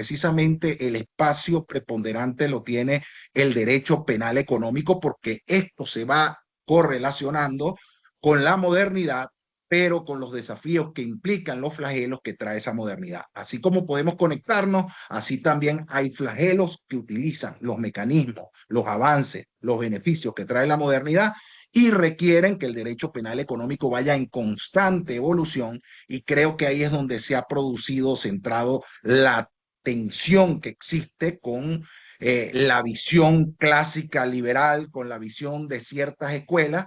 precisamente el espacio preponderante lo tiene el derecho penal económico, porque esto se va correlacionando con la modernidad, pero con los desafíos que implican los flagelos que trae esa modernidad. Así como podemos conectarnos, así también hay flagelos que utilizan los mecanismos, los avances, los beneficios que trae la modernidad y requieren que el derecho penal económico vaya en constante evolución, y creo que ahí es donde se ha producido, centrado la tensión que existe con la visión clásica liberal, con la visión de ciertas escuelas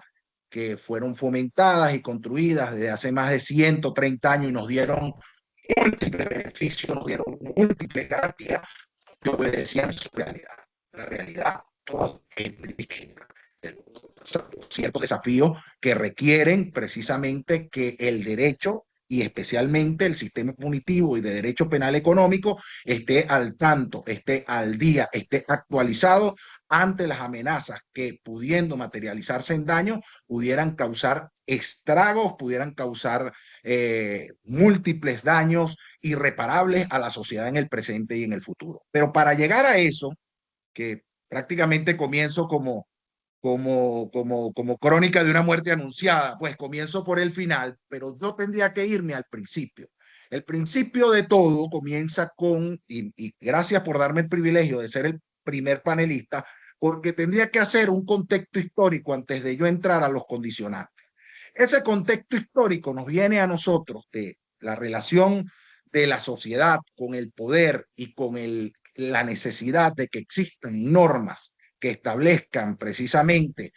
que fueron fomentadas y construidas desde hace más de 130 años y nos dieron múltiples beneficios, nos dieron múltiples garantías que obedecían su realidad. La realidad todo es muy distinta. Ciertos desafíos que requieren precisamente que el derecho y especialmente el sistema punitivo y de derecho penal económico esté al tanto, esté al día, esté actualizado ante las amenazas que, pudiendo materializarse en daño, pudieran causar estragos, pudieran causar múltiples daños irreparables a la sociedad en el presente y en el futuro. Pero para llegar a eso, que prácticamente comienzo como crónica de una muerte anunciada, pues comienzo por el final, pero yo tendría que irme al principio. El principio de todo comienza con, y gracias por darme el privilegio de ser el primer panelista, porque tendría que hacer un contexto histórico antes de yo entrar a los condicionantes. Ese contexto histórico nos viene a nosotros de la relación de la sociedad con el poder y con la necesidad de que existan normas que establezcan precisamente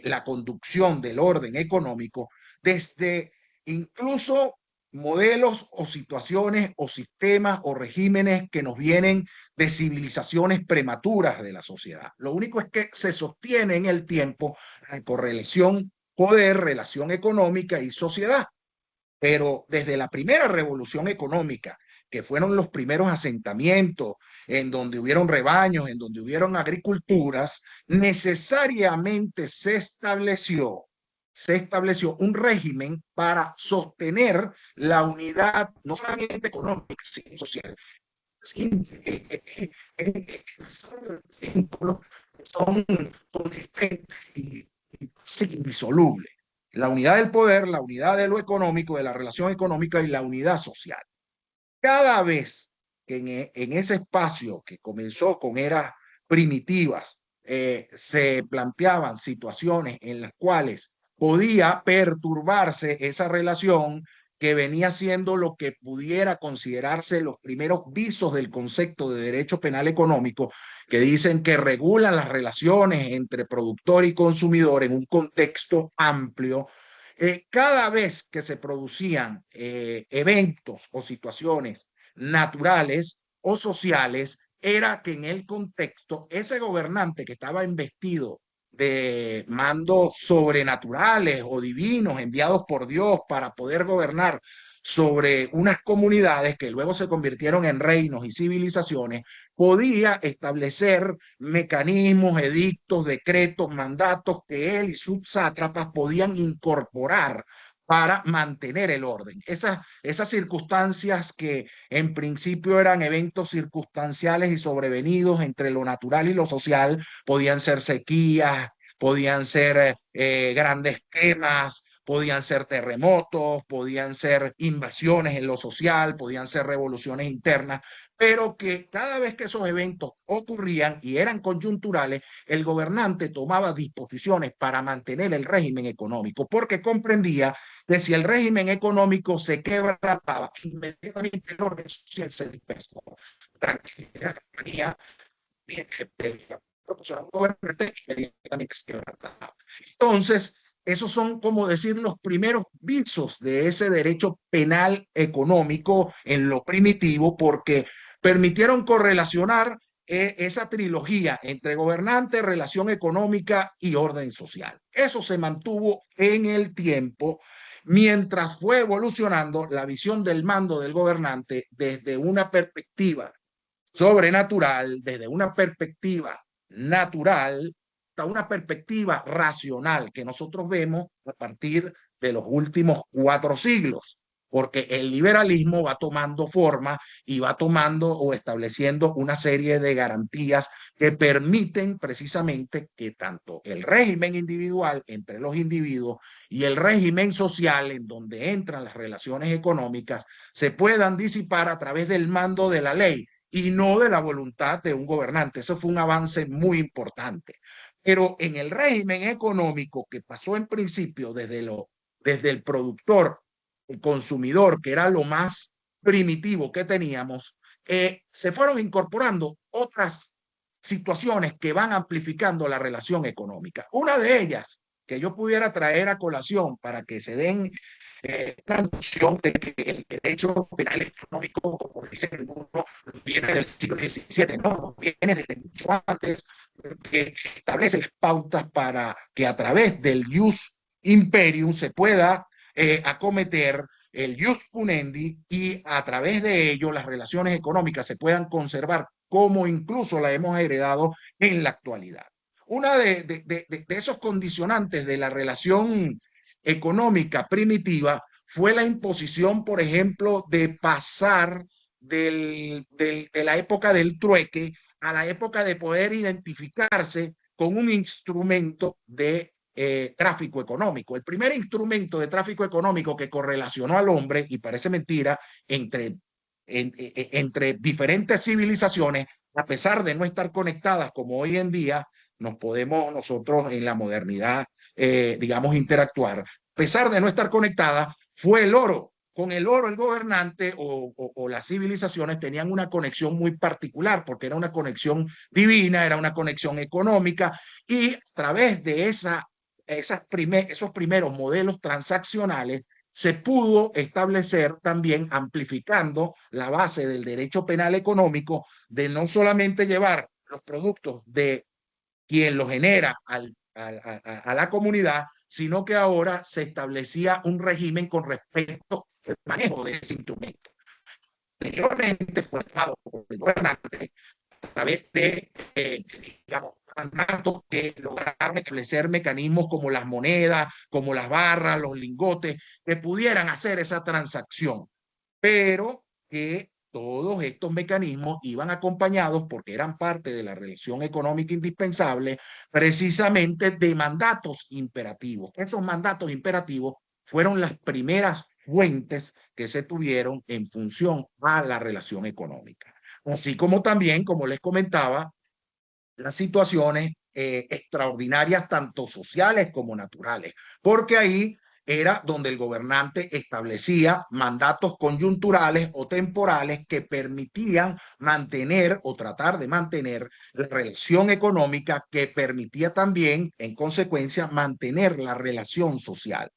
la conducción del orden económico, desde incluso modelos o situaciones o sistemas o regímenes que nos vienen de civilizaciones prematuras de la sociedad. Lo único es que se sostiene en el tiempo la correlación poder, relación económica y sociedad. Pero desde la primera revolución económica, que fueron los primeros asentamientos en donde hubieron rebaños, en donde hubieron agriculturas, necesariamente se estableció un régimen para sostener la unidad, no solamente económica, sino social. Son consistentes y indisolubles. La unidad del poder, la unidad de lo económico, de la relación económica y la unidad social. Cada vez que en ese espacio que comenzó con eras primitivas, se planteaban situaciones en las cuales podía perturbarse esa relación, que venía siendo lo que pudiera considerarse los primeros visos del concepto de derecho penal económico, que dicen que regulan las relaciones entre productor y consumidor en un contexto amplio. Cada vez que se producían eventos o situaciones naturales o sociales, era que en el contexto ese gobernante que estaba investido de mandos sobrenaturales o divinos enviados por Dios para poder gobernar sobre unas comunidades que luego se convirtieron en reinos y civilizaciones, podía establecer mecanismos, edictos, decretos, mandatos que él y sus sátrapas podían incorporar para mantener el orden. Esas circunstancias que en principio eran eventos circunstanciales y sobrevenidos entre lo natural y lo social, podían ser sequías, podían ser grandes quemas, podían ser terremotos, podían ser invasiones en lo social, podían ser revoluciones internas, pero que cada vez que esos eventos ocurrían y eran coyunturales, el gobernante tomaba disposiciones para mantener el régimen económico, porque comprendía que si el régimen económico se quebrantaba, inmediatamente el orden social se dispersaba. Tranquilidad, bien, proporcionar un gobernante inmediatamente se quebrantaba. Entonces, esos son, como decir, los primeros visos de ese derecho penal económico en lo primitivo, porque permitieron correlacionar esa trilogía entre gobernante, relación económica y orden social. Eso se mantuvo en el tiempo mientras fue evolucionando la visión del mando del gobernante desde una perspectiva sobrenatural, desde una perspectiva natural hasta una perspectiva racional que nosotros vemos a partir de los últimos 4 siglos. porque el liberalismo va tomando forma y va tomando o estableciendo una serie de garantías que permiten precisamente que tanto el régimen individual entre los individuos y el régimen social en donde entran las relaciones económicas se puedan disipar a través del mando de la ley y no de la voluntad de un gobernante. Eso fue un avance muy importante. Pero en el régimen económico que pasó en principio desde el productor, el consumidor, que era lo más primitivo que teníamos, se fueron incorporando otras situaciones que van amplificando la relación económica. Una de ellas que yo pudiera traer a colación para que se den la noción de que el derecho penal económico, como dice el mundo, viene del siglo XVII, no, viene desde mucho antes, que establece las pautas para que a través del jus imperium se pueda acometer el jus punendi y a través de ello las relaciones económicas se puedan conservar como incluso la hemos heredado en la actualidad. Una de esos condicionantes de la relación económica primitiva fue la imposición, por ejemplo, de pasar de la época del trueque a la época de poder identificarse con un instrumento de tráfico económico. El primer instrumento de tráfico económico que correlacionó al hombre, y parece mentira, entre diferentes civilizaciones, a pesar de no estar conectadas como hoy en día, nos podemos nosotros en la modernidad, digamos, interactuar. A pesar de no estar conectada, fue el oro. Con el oro el gobernante o las civilizaciones tenían una conexión muy particular porque era una conexión divina, era una conexión económica y a través de esos primeros modelos transaccionales se pudo establecer también amplificando la base del derecho penal económico de no solamente llevar los productos de quien lo genera a la comunidad, sino que ahora se establecía un régimen con respecto al manejo de ese instrumento. Anteriormente fue tomado por el gobernante a través de, digamos, mandatos que lograron establecer mecanismos como las monedas, como las barras, los lingotes, que pudieran hacer esa transacción, pero que todos estos mecanismos iban acompañados porque eran parte de la relación económica indispensable, precisamente de mandatos imperativos. Esos mandatos imperativos fueron las primeras fuentes que se tuvieron en función a la relación económica. Así como también, como les comentaba, las situaciones extraordinarias, tanto sociales como naturales, porque ahí era donde el gobernante establecía mandatos coyunturales o temporales que permitían mantener o tratar de mantener la relación económica, que permitía también, en consecuencia, mantener la relación social.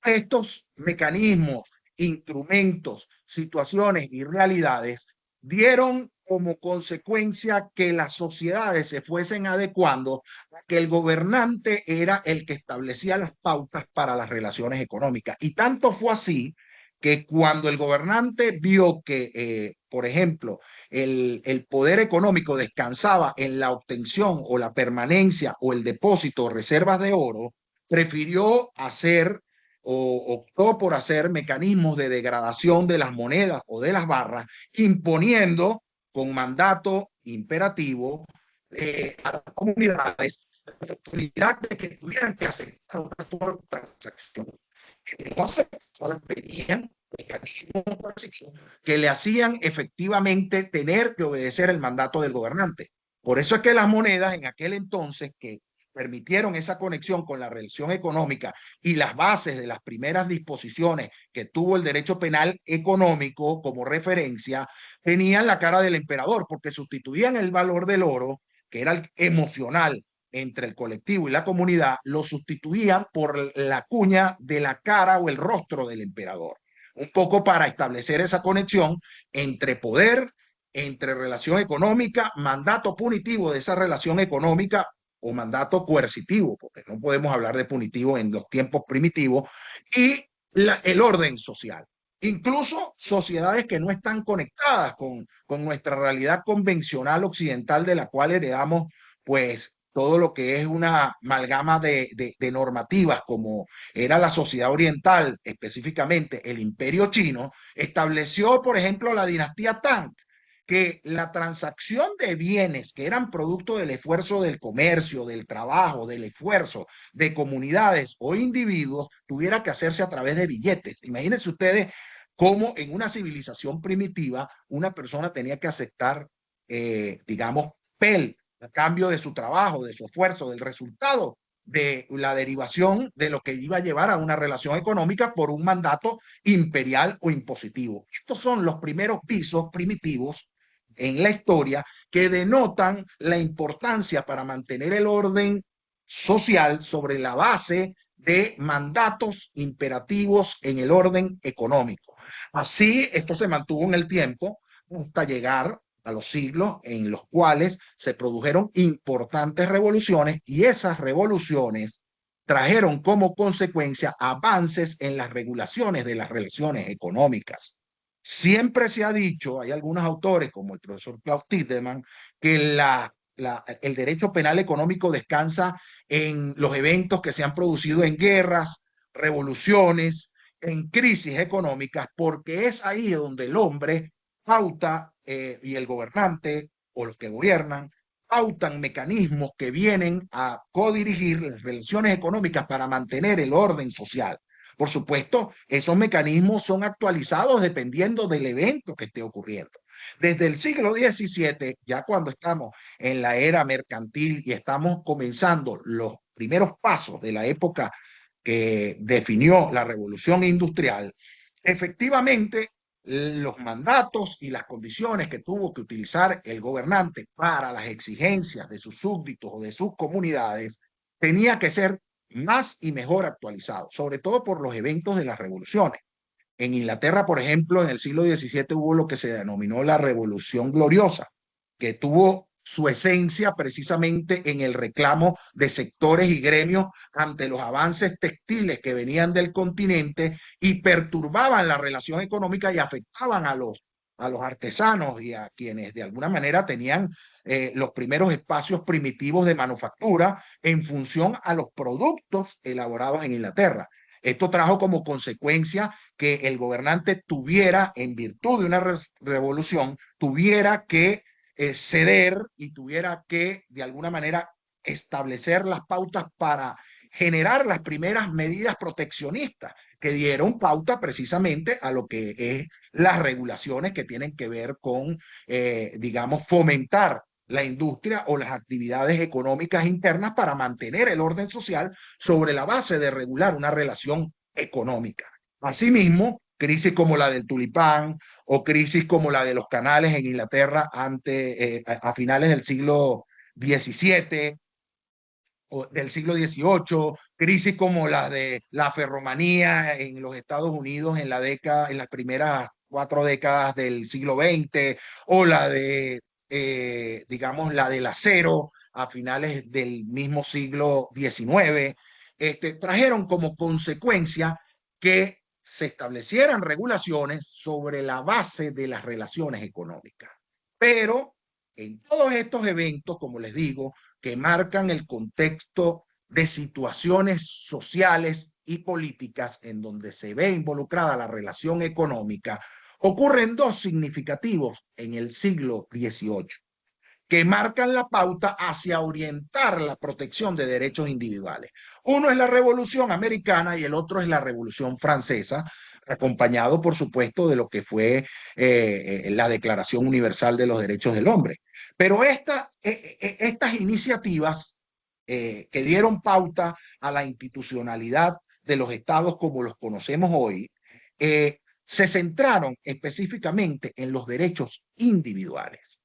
Estos mecanismos, instrumentos, situaciones y realidades dieron como consecuencia que las sociedades se fuesen adecuando, que el gobernante era el que establecía las pautas para las relaciones económicas. Y tanto fue así que cuando el gobernante vio que, por ejemplo, el poder económico descansaba en la obtención o la permanencia o el depósito o reservas de oro, prefirió hacer o optó por hacer mecanismos de degradación de las monedas o de las barras, imponiendo con mandato imperativo a las comunidades la oportunidad de que tuvieran que aceptar una forma de transacción. Que no aceptaban, pedían mecanismos que le hacían efectivamente tener que obedecer el mandato del gobernante. Por eso es que las monedas en aquel entonces que permitieron esa conexión con la relación económica y las bases de las primeras disposiciones que tuvo el derecho penal económico como referencia, tenían la cara del emperador, porque sustituían el valor del oro, que era el emocional entre el colectivo y la comunidad, lo sustituían por la cuña de la cara o el rostro del emperador, un poco para establecer esa conexión entre poder, entre relación económica, mandato punitivo de esa relación económica o mandato coercitivo, porque no podemos hablar de punitivo en los tiempos primitivos, y el orden social. Incluso sociedades que no están conectadas con nuestra realidad convencional occidental, de la cual heredamos, pues, todo lo que es una amalgama de normativas, como era la sociedad oriental, específicamente el imperio chino, estableció, por ejemplo, la dinastía Tang, que la transacción de bienes que eran producto del esfuerzo del comercio, del trabajo, del esfuerzo de comunidades o individuos, tuviera que hacerse a través de billetes. Imagínense ustedes cómo en una civilización primitiva una persona tenía que aceptar, digamos, pel a cambio de su trabajo, de su esfuerzo, del resultado de la derivación de lo que iba a llevar a una relación económica por un mandato imperial o impositivo. Estos son los primeros pisos primitivos en la historia que denotan la importancia para mantener el orden social sobre la base de mandatos imperativos en el orden económico. Así, esto se mantuvo en el tiempo hasta llegar a los siglos en los cuales se produjeron importantes revoluciones, y esas revoluciones trajeron como consecuencia avances en las regulaciones de las relaciones económicas. Siempre se ha dicho, hay algunos autores como el profesor Klaus Tiedemann, que el derecho penal económico descansa en los eventos que se han producido en guerras, revoluciones, en crisis económicas, porque es ahí donde el hombre pauta, y el gobernante o los que gobiernan pautan mecanismos que vienen a codirigir las relaciones económicas para mantener el orden social. Por supuesto, esos mecanismos son actualizados dependiendo del evento que esté ocurriendo. Desde el siglo XVII, ya cuando estamos en la era mercantil y estamos comenzando los primeros pasos de la época que definió la revolución industrial, efectivamente los mandatos y las condiciones que tuvo que utilizar el gobernante para las exigencias de sus súbditos o de sus comunidades tenía que ser más y mejor actualizado, sobre todo por los eventos de las revoluciones. En Inglaterra, por ejemplo, en el siglo XVII hubo lo que se denominó la Revolución Gloriosa, que tuvo su esencia precisamente en el reclamo de sectores y gremios ante los avances textiles que venían del continente y perturbaban la relación económica y afectaban a los artesanos y a quienes de alguna manera tenían los primeros espacios primitivos de manufactura en función a los productos elaborados en Inglaterra. Esto trajo como consecuencia que el gobernante tuviera, en virtud de una revolución, tuviera que ceder y tuviera que, de alguna manera, establecer las pautas para generar las primeras medidas proteccionistas que dieron pauta precisamente a lo que es las regulaciones que tienen que ver con, digamos, fomentar la industria o las actividades económicas internas para mantener el orden social sobre la base de regular una relación económica. Asimismo, crisis como la del tulipán o crisis como la de los canales en Inglaterra a finales del siglo XVII o del siglo XVIII, crisis como la de la ferromanía en los Estados Unidos en las primeras 4 décadas del siglo XX, o la de, digamos, la del acero a finales del mismo siglo XIX, trajeron como consecuencia que se establecieran regulaciones sobre la base de las relaciones económicas. Pero en todos estos eventos, como les digo, que marcan el contexto de situaciones sociales y políticas en donde se ve involucrada la relación económica, ocurren dos significativos en el siglo XVIII que marcan la pauta hacia orientar la protección de derechos individuales. Uno es la Revolución Americana y el otro es la Revolución Francesa, acompañado, por supuesto, de lo que fue la Declaración Universal de los Derechos del Hombre. Pero estas iniciativas que dieron pauta a la institucionalidad de los estados como los conocemos hoy, se centraron específicamente en los derechos individuales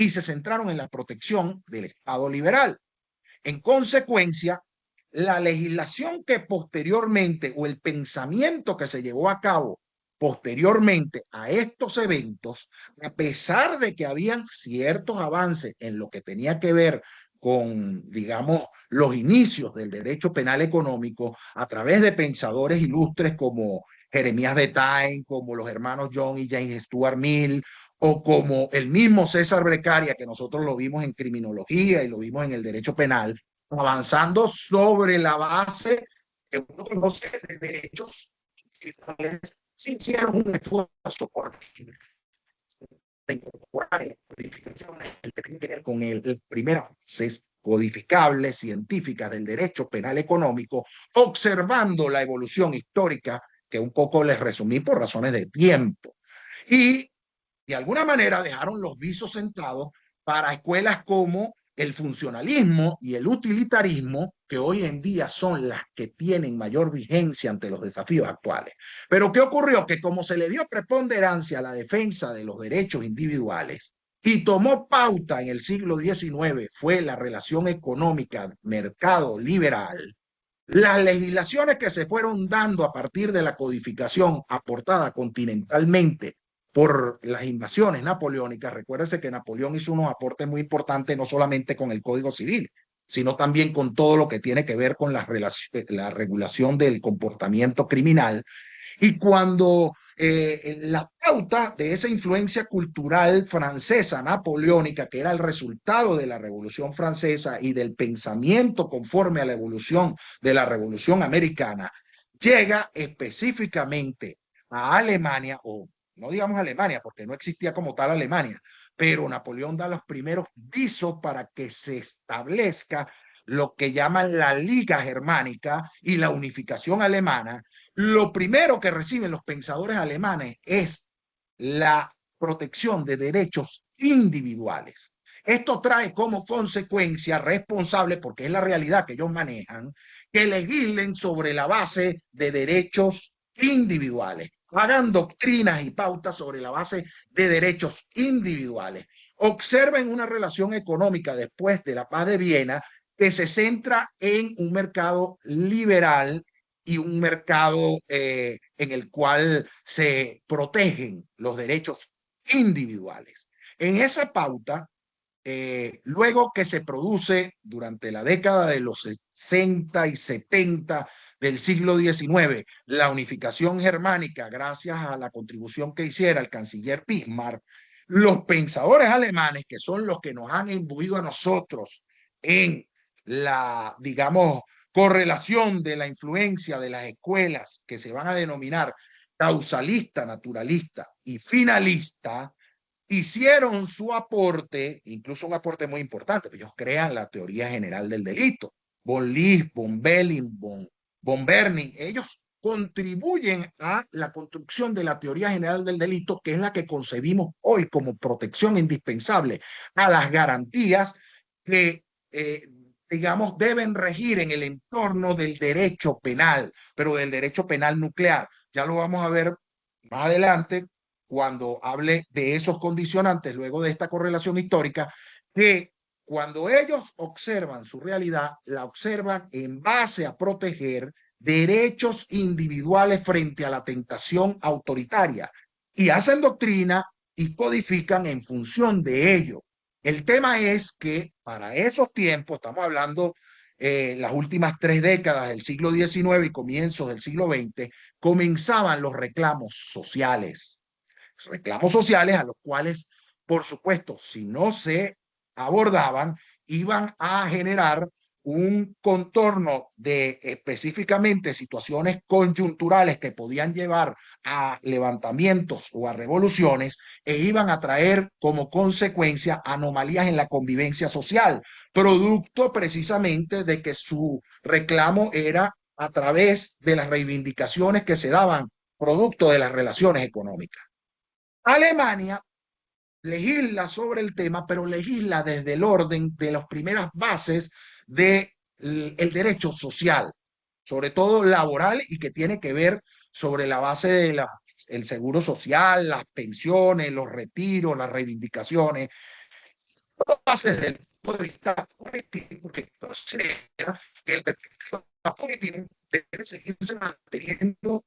y se centraron en la protección del Estado liberal. En consecuencia, la legislación que posteriormente o el pensamiento que se llevó a cabo posteriormente a estos eventos, a pesar de que habían ciertos avances en lo que tenía que ver con, digamos, los inicios del derecho penal económico a través de pensadores ilustres como Jeremías Betaine, como los hermanos John y James Stuart Mill, o como el mismo César Beccaria, que nosotros lo vimos en criminología y lo vimos en el derecho penal, avanzando sobre la base que uno conoce de derechos, se hicieron un esfuerzo por incorporar codificaciones que tienen que ver con el primeras bases codificables científicas del derecho penal económico, observando la evolución histórica que un poco les resumí por razones de tiempo. Y de alguna manera dejaron los visos sentados para escuelas como el funcionalismo y el utilitarismo, que hoy en día son las que tienen mayor vigencia ante los desafíos actuales. Pero ¿qué ocurrió? Que como se le dio preponderancia a la defensa de los derechos individuales y tomó pauta en el siglo XIX, fue la relación económica mercado liberal, las legislaciones que se fueron dando a partir de la codificación aportada continentalmente por las invasiones napoleónicas, recuérdese que Napoleón hizo unos aportes muy importantes no solamente con el Código Civil, sino también con todo lo que tiene que ver con la regulación del comportamiento criminal. Y cuando la pauta de esa influencia cultural francesa napoleónica, que era el resultado de la Revolución Francesa y del pensamiento conforme a la evolución de la Revolución Americana, llega específicamente a Alemania, o no digamos Alemania, porque no existía como tal Alemania, pero Napoleón da los primeros visos para que se establezca lo que llaman la Liga Germánica y la unificación alemana. Lo primero que reciben los pensadores alemanes es la protección de derechos individuales. Esto trae como consecuencia responsable, porque es la realidad que ellos manejan, que legislen sobre la base de derechos individuales, hagan doctrinas y pautas sobre la base de derechos individuales. Observen una relación económica después de la paz de Viena que se centra en un mercado liberal y un mercado en el cual se protegen los derechos individuales. En esa pauta, luego que se produce durante la década de los 60 y 70 del siglo XIX, la unificación germánica, gracias a la contribución que hiciera el canciller Bismarck, los pensadores alemanes, que son los que nos han imbuido a nosotros en la, digamos, correlación de la influencia de las escuelas que se van a denominar causalista, naturalista y finalista, hicieron su aporte, incluso un aporte muy importante, ellos crean la teoría general del delito. Von Lis, von Belling, von Berning, ellos contribuyen a la construcción de la teoría general del delito, que es la que concebimos hoy como protección indispensable a las garantías que digamos, deben regir en el entorno del derecho penal, pero del derecho penal nuclear. Ya lo vamos a ver más adelante cuando hable de esos condicionantes, luego de esta correlación histórica, que cuando ellos observan su realidad, la observan en base a proteger derechos individuales frente a la tentación autoritaria y hacen doctrina y codifican en función de ello. El tema es que para esos tiempos, estamos hablando las últimas 3 décadas del siglo XIX y comienzos del siglo XX, comenzaban los reclamos sociales a los cuales, por supuesto, si no se abordaban, iban a generar un contorno de específicamente situaciones coyunturales que podían llevar a levantamientos o a revoluciones e iban a traer como consecuencia anomalías en la convivencia social, producto precisamente de que su reclamo era a través de las reivindicaciones que se daban producto de las relaciones económicas. Alemania legisla sobre el tema, pero legisla desde el orden de las primeras bases del derecho social, sobre todo laboral y que tiene que ver sobre la base del seguro social, las pensiones, los retiros, las reivindicaciones, bases desde el punto de vista político, que considera que el perfecto político debe seguirse manteniendo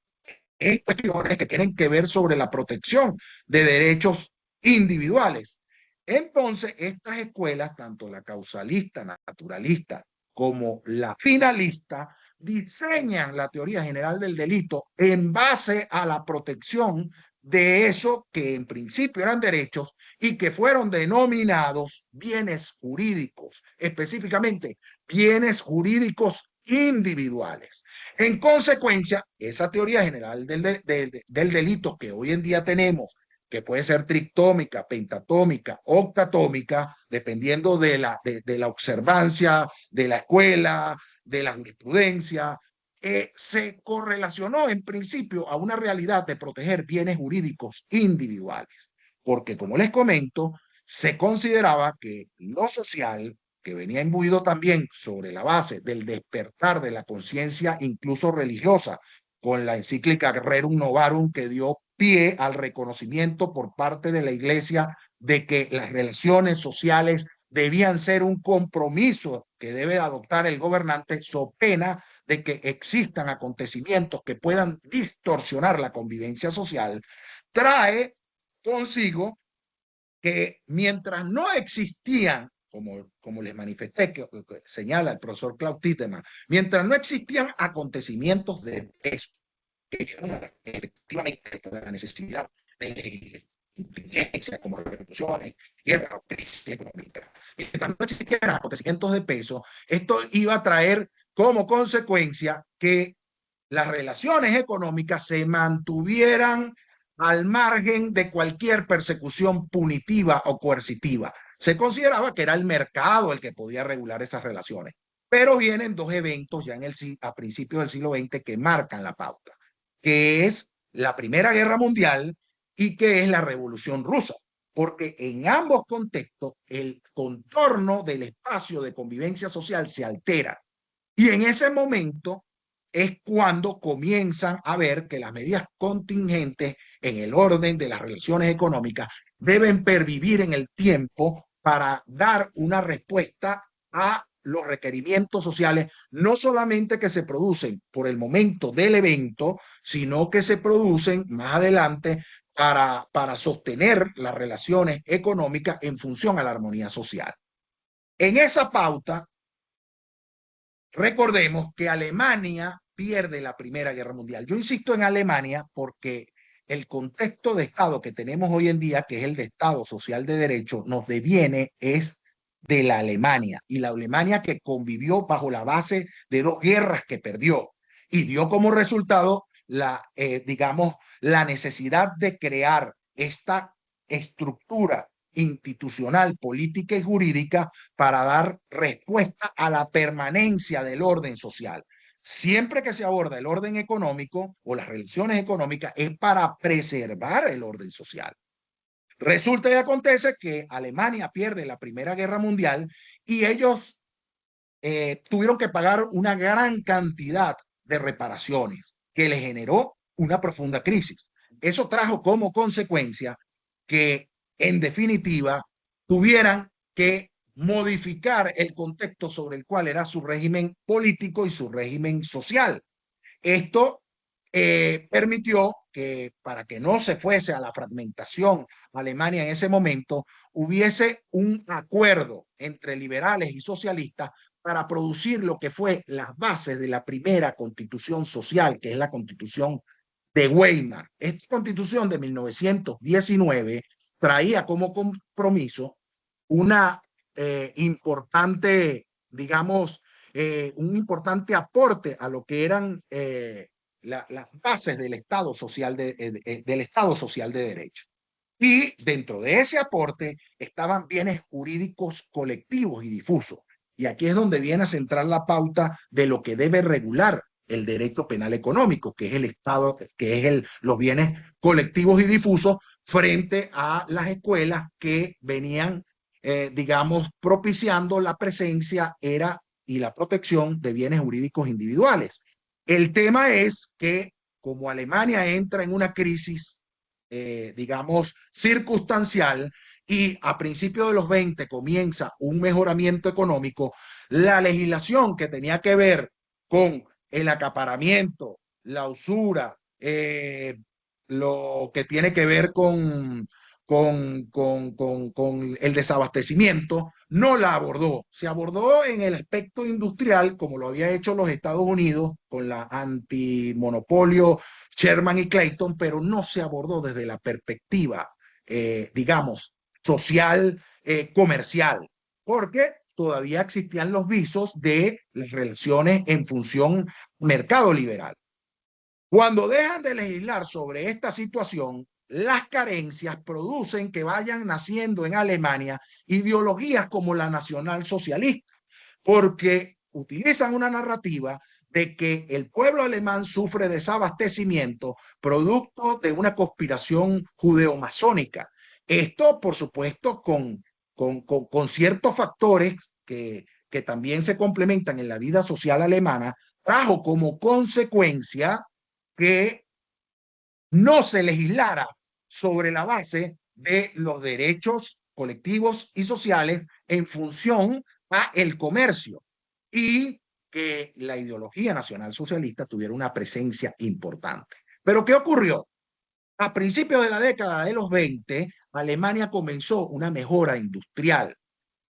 en cuestiones que tienen que ver sobre la protección de derechos individuales. Entonces, estas escuelas, tanto la causalista, naturalista, como la finalista, diseñan la teoría general del delito en base a la protección de eso que en principio eran derechos y que fueron denominados bienes jurídicos, específicamente bienes jurídicos individuales. En consecuencia, esa teoría general del delito que hoy en día tenemos, que puede ser trictómica, pentatómica, octatómica, dependiendo de la observancia de la escuela, de la jurisprudencia, se correlacionó en principio a una realidad de proteger bienes jurídicos individuales, porque como les comento, se consideraba que lo social, que venía imbuido también sobre la base del despertar de la conciencia incluso religiosa, con la encíclica Rerum Novarum que dio pie al reconocimiento por parte de la Iglesia de que las relaciones sociales debían ser un compromiso que debe adoptar el gobernante, so pena de que existan acontecimientos que puedan distorsionar la convivencia social, trae consigo que mientras no existían, como les manifesté, que señala el profesor Klaus Titemann, mientras no existían acontecimientos de peso, que efectivamente la necesidad de inteligencia como revoluciones, guerra o crisis económica, mientras no existieran acontecimientos de peso, esto iba a traer como consecuencia que las relaciones económicas se mantuvieran al margen de cualquier persecución punitiva o coercitiva. Se consideraba que era el mercado el que podía regular esas relaciones. Pero vienen dos eventos ya a principios del siglo XX que marcan la pauta, que es la Primera Guerra Mundial y que es la Revolución Rusa, porque en ambos contextos el contorno del espacio de convivencia social se altera. Y en ese momento es cuando comienzan a ver que las medidas contingentes en el orden de las relaciones económicas deben pervivir en el tiempo para dar una respuesta a los requerimientos sociales, no solamente que se producen por el momento del evento, sino que se producen más adelante para sostener las relaciones económicas en función a la armonía social. En esa pauta, recordemos que Alemania pierde la Primera Guerra Mundial. Yo insisto en Alemania porque el contexto de Estado que tenemos hoy en día, que es el de Estado social de derecho, nos deviene es de la Alemania, y la Alemania que convivió bajo la base de dos guerras que perdió y dio como resultado digamos, la necesidad de crear esta estructura institucional, política y jurídica para dar respuesta a la permanencia del orden social. Siempre que se aborda el orden económico o las relaciones económicas es para preservar el orden social. Resulta y acontece que Alemania pierde la Primera Guerra Mundial y ellos tuvieron que pagar una gran cantidad de reparaciones que le generó una profunda crisis. Eso trajo como consecuencia que, en definitiva, tuvieran que modificar el contexto sobre el cual era su régimen político y su régimen social. Esto permitió que, para que no se fuese a la fragmentación Alemania en ese momento, hubiese un acuerdo entre liberales y socialistas para producir lo que fue las bases de la primera constitución social, que es la constitución de Weimar. Esta constitución de 1919 traía como compromiso una importante, digamos, un importante aporte a lo que eran las bases del Estado social del Estado social de derecho. Y dentro de ese aporte estaban bienes jurídicos colectivos y difusos. Y aquí es donde viene a centrar la pauta de lo que debe regular el derecho penal económico, que es el Estado, que es los bienes colectivos y difusos frente a las escuelas que venían, digamos, propiciando la presencia y la protección de bienes jurídicos individuales. El tema es que como Alemania entra en una crisis, digamos, circunstancial, y a principios de los 20 comienza un mejoramiento económico, la legislación que tenía que ver con el acaparamiento, la usura, lo que tiene que ver con el desabastecimiento, no la abordó. Se abordó en el aspecto industrial, como lo había hecho los Estados Unidos con la antimonopolio Sherman y Clayton, pero no se abordó desde la perspectiva, digamos, social, comercial, porque todavía existían los visos de las relaciones en función mercado liberal. Cuando dejan de legislar sobre esta situación, las carencias producen que vayan naciendo en Alemania ideologías como la nacionalsocialista, porque utilizan una narrativa de que el pueblo alemán sufre desabastecimiento producto de una conspiración judeo-masónica. Esto, por supuesto, con ciertos factores que también se complementan en la vida social alemana, trajo como consecuencia que no se legislara sobre la base de los derechos colectivos y sociales en función a el comercio y que la ideología nacional socialista tuviera una presencia importante. Pero ¿qué ocurrió? A principios de la década de los 20, Alemania comenzó una mejora industrial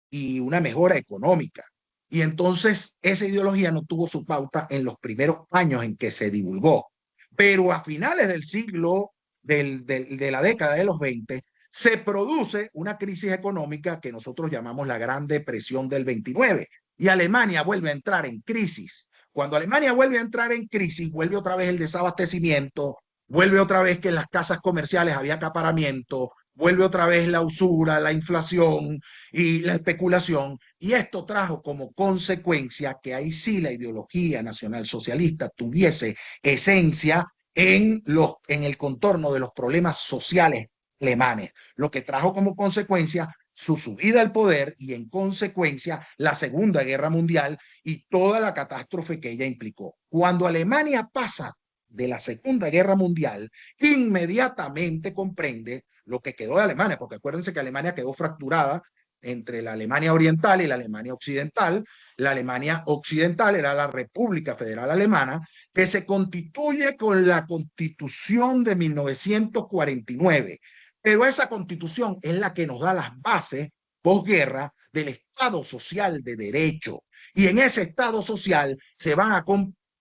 y una mejora económica. Y entonces esa ideología no tuvo su pauta en los primeros años en que se divulgó. Pero a finales del siglo, de la década de los 20, se produce una crisis económica que nosotros llamamos la Gran Depresión del 29. Y Alemania vuelve a entrar en crisis. Cuando Alemania vuelve a entrar en crisis, vuelve otra vez el desabastecimiento, vuelve otra vez que en las casas comerciales había acaparamiento, vuelve otra vez la usura, la inflación y la especulación. Y esto trajo como consecuencia que ahí sí la ideología nacional socialista tuviese esencia en el contorno de los problemas sociales alemanes, lo que trajo como consecuencia su subida al poder y en consecuencia la Segunda Guerra Mundial y toda la catástrofe que ella implicó. Cuando Alemania pasa de la Segunda Guerra Mundial, inmediatamente comprende lo que quedó de Alemania, porque acuérdense que Alemania quedó fracturada entre la Alemania Oriental y la Alemania Occidental. La Alemania Occidental era la República Federal Alemana, que se constituye con la Constitución de 1949. Pero esa Constitución es la que nos da las bases posguerra del Estado Social de Derecho. Y en ese Estado Social se van a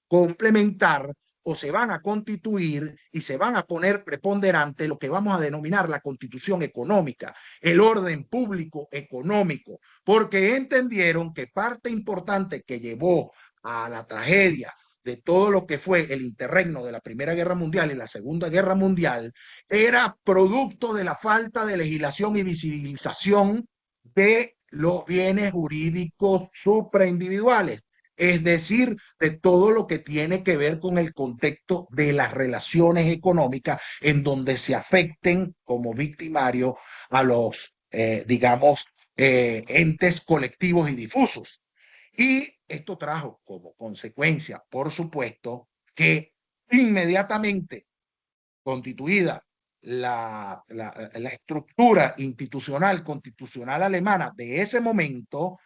complementar o se van a constituir y se van a poner preponderante lo que vamos a denominar la constitución económica, el orden público económico, porque entendieron que parte importante que llevó a la tragedia de todo lo que fue el interregno de la Primera Guerra Mundial y la Segunda Guerra Mundial era producto de la falta de legislación y visibilización de los bienes jurídicos supraindividuales, es decir, de todo lo que tiene que ver con el contexto de las relaciones económicas en donde se afecten como victimario a los, digamos, entes colectivos y difusos. Y esto trajo como consecuencia, por supuesto, que inmediatamente constituida la estructura institucional constitucional alemana de ese momento,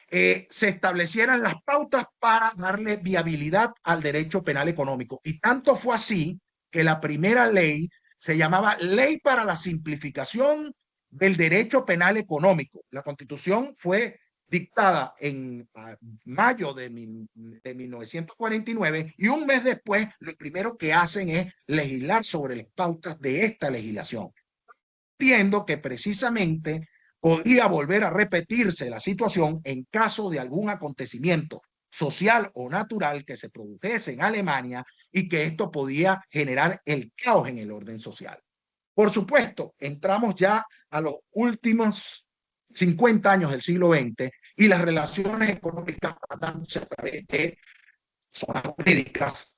se establecieran las pautas para darle viabilidad al derecho penal económico. Y tanto fue así que la primera ley se llamaba Ley para la Simplificación del Derecho Penal Económico. La Constitución fue dictada en mayo de 1949 y un mes después lo primero que hacen es legislar sobre las pautas de esta legislación. Entiendo que precisamente podría volver a repetirse la situación en caso de algún acontecimiento social o natural que se produjese en Alemania y que esto podía generar el caos en el orden social. Por supuesto, entramos ya a los últimos 50 años del siglo XX y las relaciones económicas dándose a través de zonas jurídicas,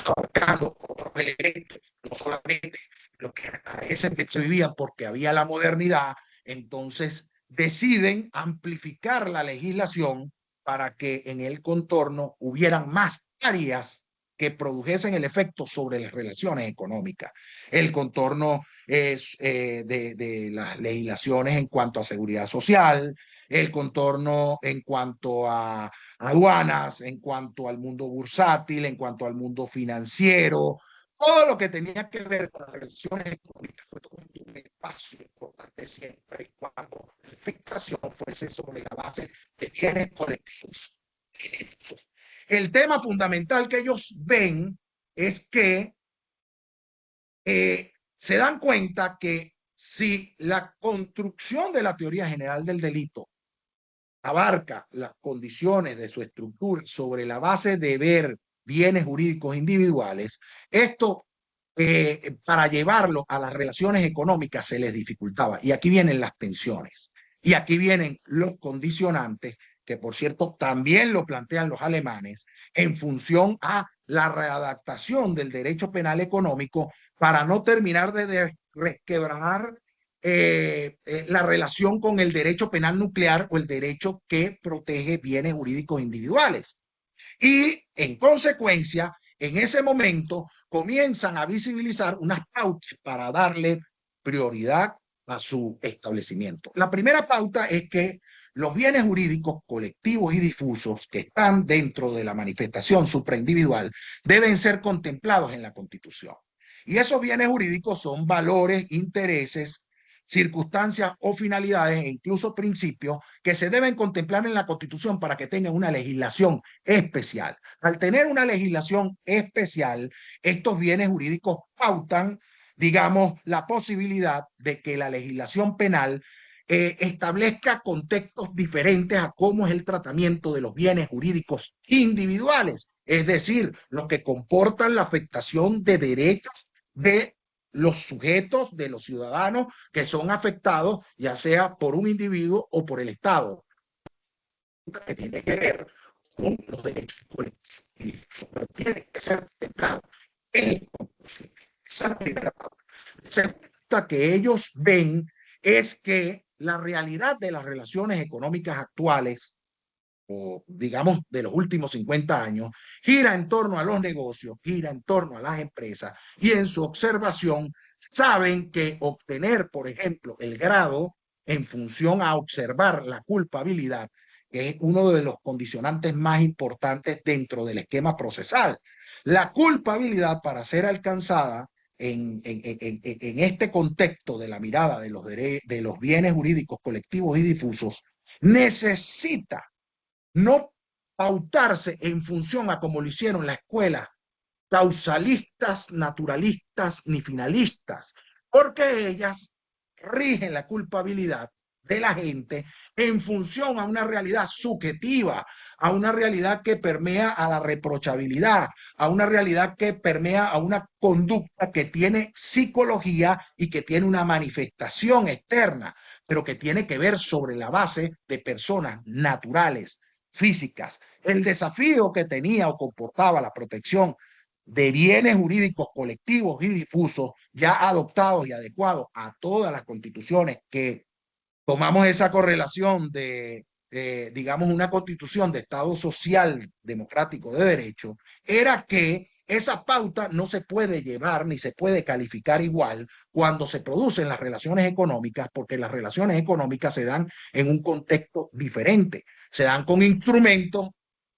abarcando otros elementos, no solamente lo que a ese se vivía porque había la modernidad, entonces deciden amplificar la legislación para que en el contorno hubieran más áreas que produjesen el efecto sobre las relaciones económicas. El contorno es de las legislaciones en cuanto a seguridad social, el contorno en cuanto a aduanas, en cuanto al mundo bursátil, en cuanto al mundo financiero, todo lo que tenía que ver con las relaciones económicas fue todo paso importante siempre y cuando la afectación fuese sobre la base de bienes colectivos. El tema fundamental que ellos ven es que se dan cuenta que si la construcción de la teoría general del delito abarca las condiciones de su estructura sobre la base de ver bienes jurídicos individuales, esto para llevarlo a las relaciones económicas se les dificultaba. Y aquí vienen las tensiones. Y aquí vienen los condicionantes, que por cierto también lo plantean los alemanes, en función a la readaptación del derecho penal económico para no terminar de resquebrajar la relación con el derecho penal nuclear o el derecho que protege bienes jurídicos individuales. Y en consecuencia, en ese momento comienzan a visibilizar unas pautas para darle prioridad a su establecimiento. La primera pauta es que los bienes jurídicos colectivos y difusos que están dentro de la manifestación supraindividual deben ser contemplados en la Constitución. Y esos bienes jurídicos son valores, intereses, circunstancias o finalidades e incluso principios que se deben contemplar en la Constitución para que tengan una legislación especial. Al tener una legislación especial, estos bienes jurídicos pautan, digamos, la posibilidad de que la legislación penal establezca contextos diferentes a cómo es el tratamiento de los bienes jurídicos individuales, es decir, los que comportan la afectación de derechos de los sujetos, de los ciudadanos que son afectados, ya sea por un individuo o por el Estado, que tiene que ver con los derechos colectivos, pero tiene que ser contemplado en la Constitución. Esa es la primera parte. La segunda que ellos ven es que la realidad de las relaciones económicas actuales, o digamos de los últimos 50 años, gira en torno a los negocios, gira en torno a las empresas, y en su observación saben que obtener, por ejemplo, el grado en función a observar la culpabilidad, que es uno de los condicionantes más importantes dentro del esquema procesal. La culpabilidad, para ser alcanzada en este contexto de la mirada de los bienes jurídicos colectivos y difusos, necesita no pautarse en función a como lo hicieron las escuelas causalistas, naturalistas ni finalistas, porque ellas rigen la culpabilidad de la gente en función a una realidad subjetiva, a una realidad que permea a la reprochabilidad, a una realidad que permea a una conducta que tiene psicología y que tiene una manifestación externa, pero que tiene que ver sobre la base de personas naturales, físicas. El desafío que tenía o comportaba la protección de bienes jurídicos colectivos y difusos ya adoptados y adecuados a todas las constituciones que tomamos esa correlación de, digamos, una constitución de Estado social democrático de derecho, era que esa pauta no se puede llevar ni se puede calificar igual cuando se producen las relaciones económicas, porque las relaciones económicas se dan en un contexto diferente, se dan con instrumentos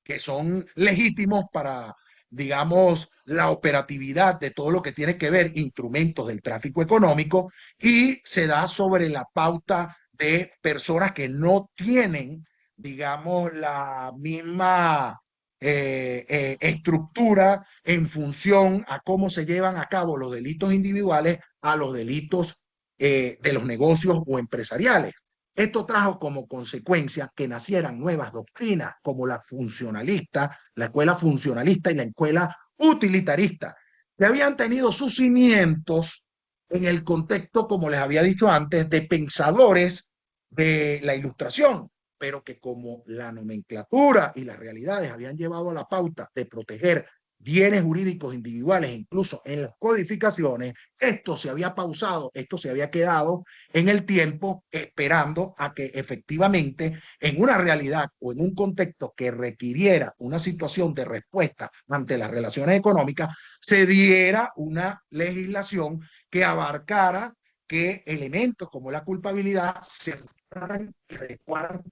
que son legítimos para, digamos, la operatividad de todo lo que tiene que ver instrumentos del tráfico económico, y se da sobre la pauta de personas que no tienen, digamos, la misma estructura en función a cómo se llevan a cabo los delitos individuales a los delitos de los negocios o empresariales. Esto trajo como consecuencia que nacieran nuevas doctrinas como la funcionalista, la escuela funcionalista y la escuela utilitarista, que habían tenido sus cimientos en el contexto, como les había dicho antes, de pensadores de la Ilustración, pero que como la nomenclatura y las realidades habían llevado a la pauta de proteger bienes jurídicos individuales, incluso en las codificaciones, esto se había pausado, esto se había quedado en el tiempo esperando a que efectivamente en una realidad o en un contexto que requiriera una situación de respuesta ante las relaciones económicas, se diera una legislación que abarcara que elementos como la culpabilidad se adecuaran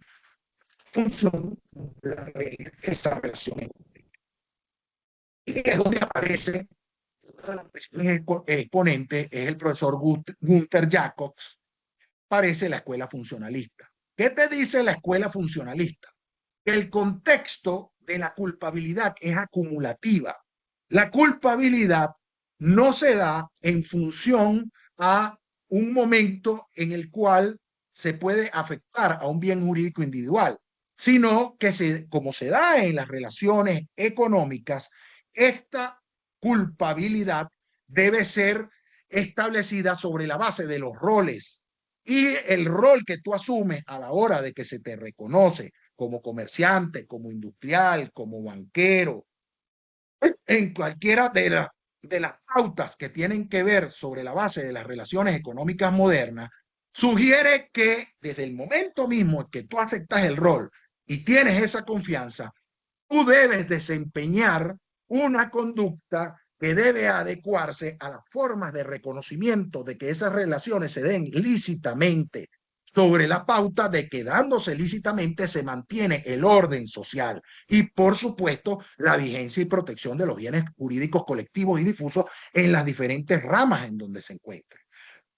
función de esa relación económica. Y es donde aparece El exponente es el profesor Gunther Jacobs, parece la escuela funcionalista. ¿Qué te dice la escuela funcionalista? Que el contexto de la culpabilidad es acumulativa. La culpabilidad no se da en función a un momento en el cual se puede afectar a un bien jurídico individual, sino que como se da en las relaciones económicas, esta culpabilidad debe ser establecida sobre la base de los roles y el rol que tú asumes a la hora de que se te reconoce como comerciante, como industrial, como banquero, en cualquiera de las pautas que tienen que ver sobre la base de las relaciones económicas modernas, sugiere que desde el momento mismo en que tú aceptas el rol y tienes esa confianza, tú debes desempeñar una conducta que debe adecuarse a las formas de reconocimiento de que esas relaciones se den lícitamente, sobre la pauta de que dándose lícitamente se mantiene el orden social y, por supuesto, la vigencia y protección de los bienes jurídicos colectivos y difusos en las diferentes ramas en donde se encuentren.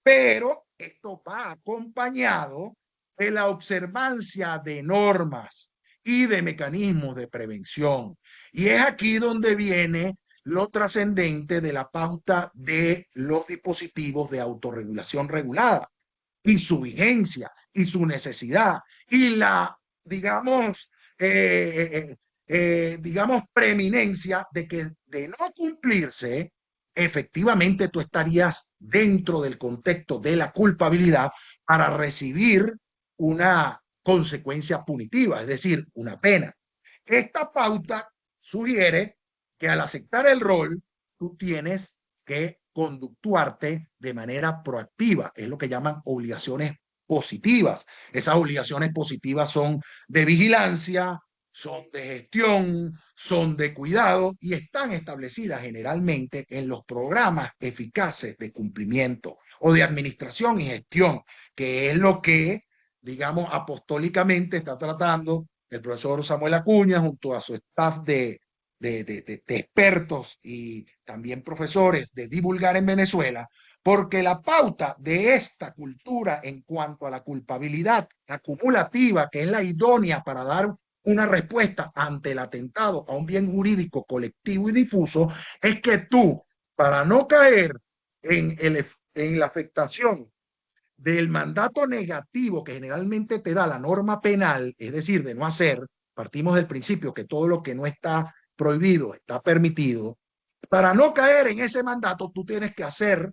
Pero esto va acompañado de la observancia de normas y de mecanismos de prevención. Y es aquí donde viene lo trascendente de la pauta de los dispositivos de autorregulación regulada y su vigencia y su necesidad y la, digamos, digamos, preeminencia de que de no cumplirse, efectivamente tú estarías dentro del contexto de la culpabilidad para recibir una consecuencia punitiva, es decir, una pena. Esta pauta sugiere que al aceptar el rol, tú tienes que conductuarte de manera proactiva. Es lo que llaman obligaciones positivas. Esas obligaciones positivas son de vigilancia, son de gestión, son de cuidado y están establecidas generalmente en los programas eficaces de cumplimiento o de administración y gestión, que es lo que, digamos, apostólicamente está tratando el profesor Samuel Acuña junto a su staff de expertos y también profesores de divulgar en Venezuela, porque la pauta de esta cultura en cuanto a la culpabilidad acumulativa, que es la idónea para dar una respuesta ante el atentado a un bien jurídico colectivo y difuso, es que tú, para no caer en la afectación del mandato negativo que generalmente te da la norma penal, es decir, de no hacer, partimos del principio que todo lo que no está prohibido está permitido, para no caer en ese mandato tú tienes que hacer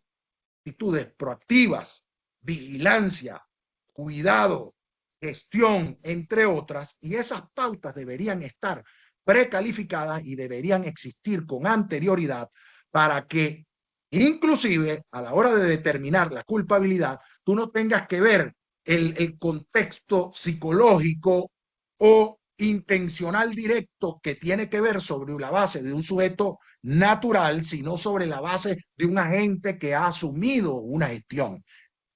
actitudes proactivas, vigilancia, cuidado, gestión, entre otras, y esas pautas deberían estar precalificadas y deberían existir con anterioridad para que inclusive a la hora de determinar la culpabilidad, tú no tengas que ver el contexto psicológico o intencional directo que tiene que ver sobre la base de un sujeto natural, sino sobre la base de un agente que ha asumido una gestión.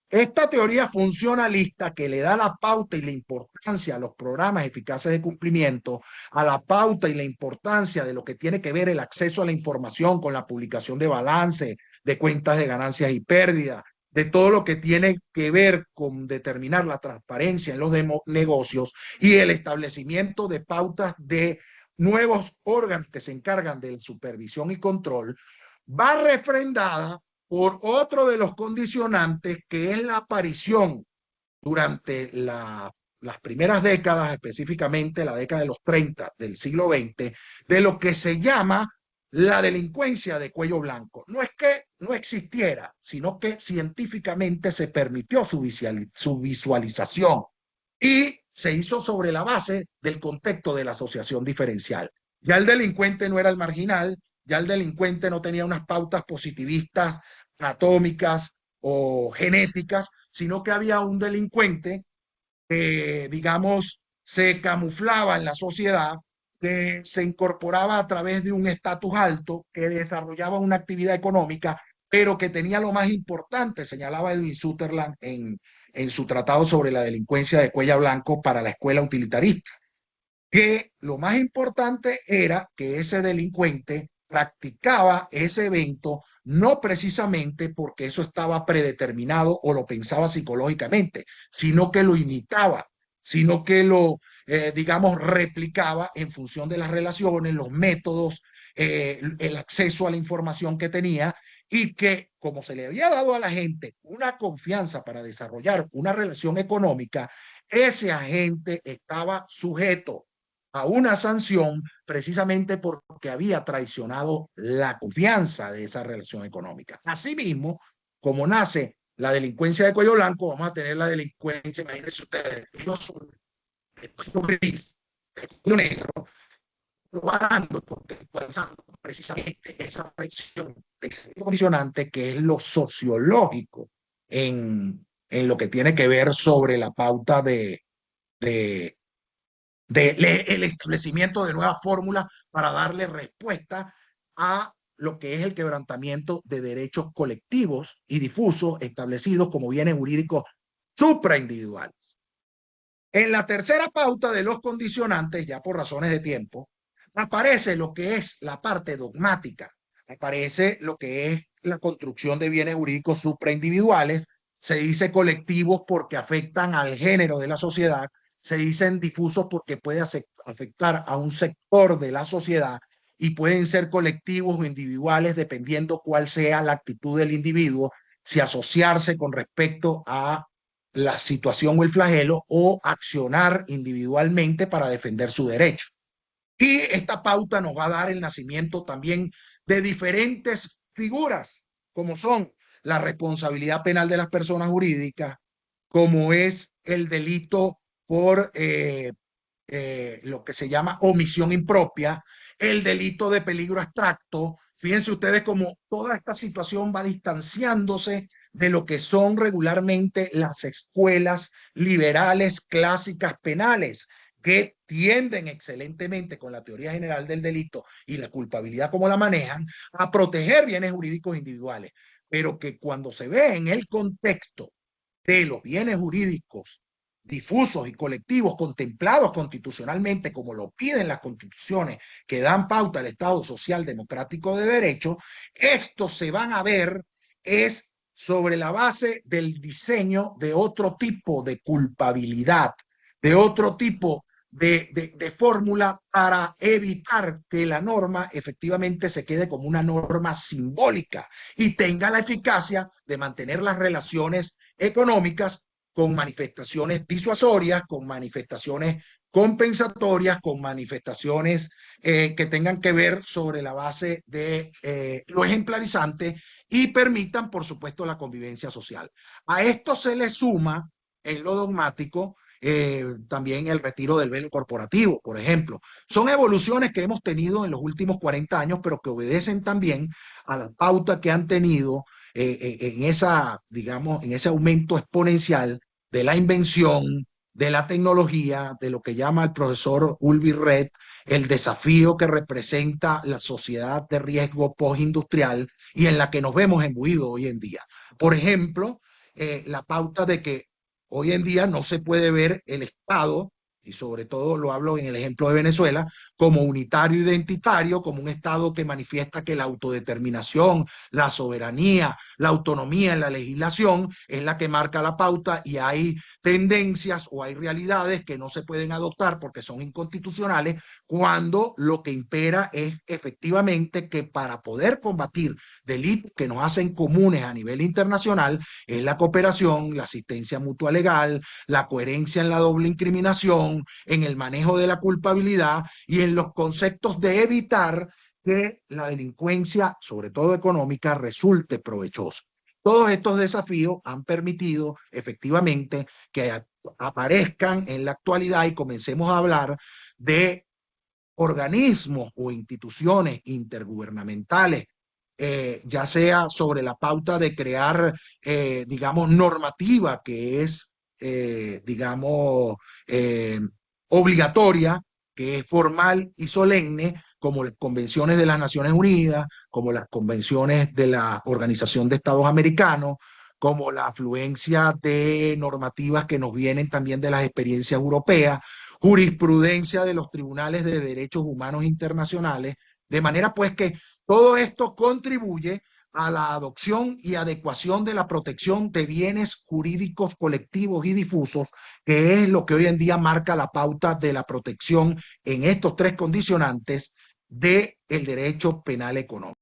Esta teoría funcionalista que le da la pauta y la importancia a los programas eficaces de cumplimiento, a la pauta y la importancia de lo que tiene que ver el acceso a la información con la publicación de balance, de cuentas de ganancias y pérdidas, de todo lo que tiene que ver con determinar la transparencia en los negocios y el establecimiento de pautas de nuevos órganos que se encargan de supervisión y control, va refrendada por otro de los condicionantes, que es la aparición durante las primeras décadas, específicamente la década de los 30 del siglo XX, de lo que se llama la delincuencia de cuello blanco. No es que no existiera, sino que científicamente se permitió su visualización y se hizo sobre la base del contexto de la asociación diferencial. Ya el delincuente no era el marginal, ya el delincuente no tenía unas pautas positivistas, anatómicas o genéticas, sino que había un delincuente que, digamos, se camuflaba en la sociedad, que se incorporaba a través de un estatus alto, que desarrollaba una actividad económica, pero que tenía lo más importante, señalaba Edwin Sutherland en su tratado sobre la delincuencia de cuello blanco para la escuela utilitarista, que lo más importante era que ese delincuente practicaba ese evento no precisamente porque eso estaba predeterminado o lo pensaba psicológicamente, sino que lo imitaba, sino que lo, digamos, replicaba en función de las relaciones, los métodos, el acceso a la información que tenía y que como se le había dado a la gente una confianza para desarrollar una relación económica, ese agente estaba sujeto a una sanción precisamente porque había traicionado la confianza de esa relación económica. Asimismo, como nace la delincuencia de cuello blanco, vamos a tener la delincuencia, imagínense ustedes, de cuello gris, de cuello negro, lo va dando, contextualizando precisamente esa presión, ese condicionante que es lo sociológico en lo que tiene que ver sobre la pauta de el establecimiento de nuevas fórmulas para darle respuesta a lo que es el quebrantamiento de derechos colectivos y difusos establecidos como bienes jurídicos supraindividuales. En la tercera pauta de los condicionantes, ya por razones de tiempo, aparece lo que es la parte dogmática, aparece lo que es la construcción de bienes jurídicos supraindividuales, se dice colectivos porque afectan al género de la sociedad, se dicen difusos porque puede afectar a un sector de la sociedad y pueden ser colectivos o individuales dependiendo cuál sea la actitud del individuo, si asociarse con respecto a la situación o el flagelo o accionar individualmente para defender su derecho. Y esta pauta nos va a dar el nacimiento también de diferentes figuras, como son la responsabilidad penal de las personas jurídicas, como es el delito por lo que se llama omisión impropia, el delito de peligro abstracto. Fíjense ustedes cómo toda esta situación va distanciándose de lo que son regularmente las escuelas liberales clásicas penales, que tienden excelentemente con la teoría general del delito y la culpabilidad como la manejan a proteger bienes jurídicos individuales, pero que cuando se ve en el contexto de los bienes jurídicos difusos y colectivos contemplados constitucionalmente como lo piden las constituciones que dan pauta al Estado social democrático de derecho, estos se van a ver es sobre la base del diseño de otro tipo de culpabilidad, de otro tipo de fórmula para evitar que la norma efectivamente se quede como una norma simbólica y tenga la eficacia de mantener las relaciones económicas con manifestaciones disuasorias, con manifestaciones compensatorias, con manifestaciones que tengan que ver sobre la base de lo ejemplarizante y permitan, por supuesto, la convivencia social. A esto se le suma en lo dogmático también el retiro del velo corporativo, por ejemplo. Son evoluciones que hemos tenido en los últimos 40 años, pero que obedecen también a la pauta que han tenido en esa, digamos, en ese aumento exponencial de la invención, de la tecnología, de lo que llama el profesor Ulvi Red, el desafío que representa la sociedad de riesgo postindustrial y en la que nos vemos imbuidos hoy en día. Por ejemplo, la pauta de que hoy en día no se puede ver el Estado, y sobre todo lo hablo en el ejemplo de Venezuela, como unitario identitario, como un Estado que manifiesta que la autodeterminación, la soberanía, la autonomía en la legislación es la que marca la pauta y hay tendencias o hay realidades que no se pueden adoptar porque son inconstitucionales cuando lo que impera es efectivamente que para poder combatir delitos que nos hacen comunes a nivel internacional es la cooperación, la asistencia mutua legal, la coherencia en la doble incriminación, en el manejo de la culpabilidad y en los conceptos de evitar que la delincuencia, sobre todo económica, resulte provechosa. Todos estos desafíos han permitido efectivamente que aparezcan en la actualidad y comencemos a hablar de organismos o instituciones intergubernamentales, ya sea sobre la pauta de crear, digamos, normativa que es, digamos, obligatoria, que es formal y solemne, como las convenciones de las Naciones Unidas, como las convenciones de la Organización de Estados Americanos, como la afluencia de normativas que nos vienen también de las experiencias europeas, jurisprudencia de los tribunales de derechos humanos internacionales, de manera pues que Todo esto contribuye a la adopción y adecuación de la protección de bienes jurídicos colectivos y difusos, que es lo que hoy en día marca la pauta de la protección en estos tres condicionantes del derecho penal económico.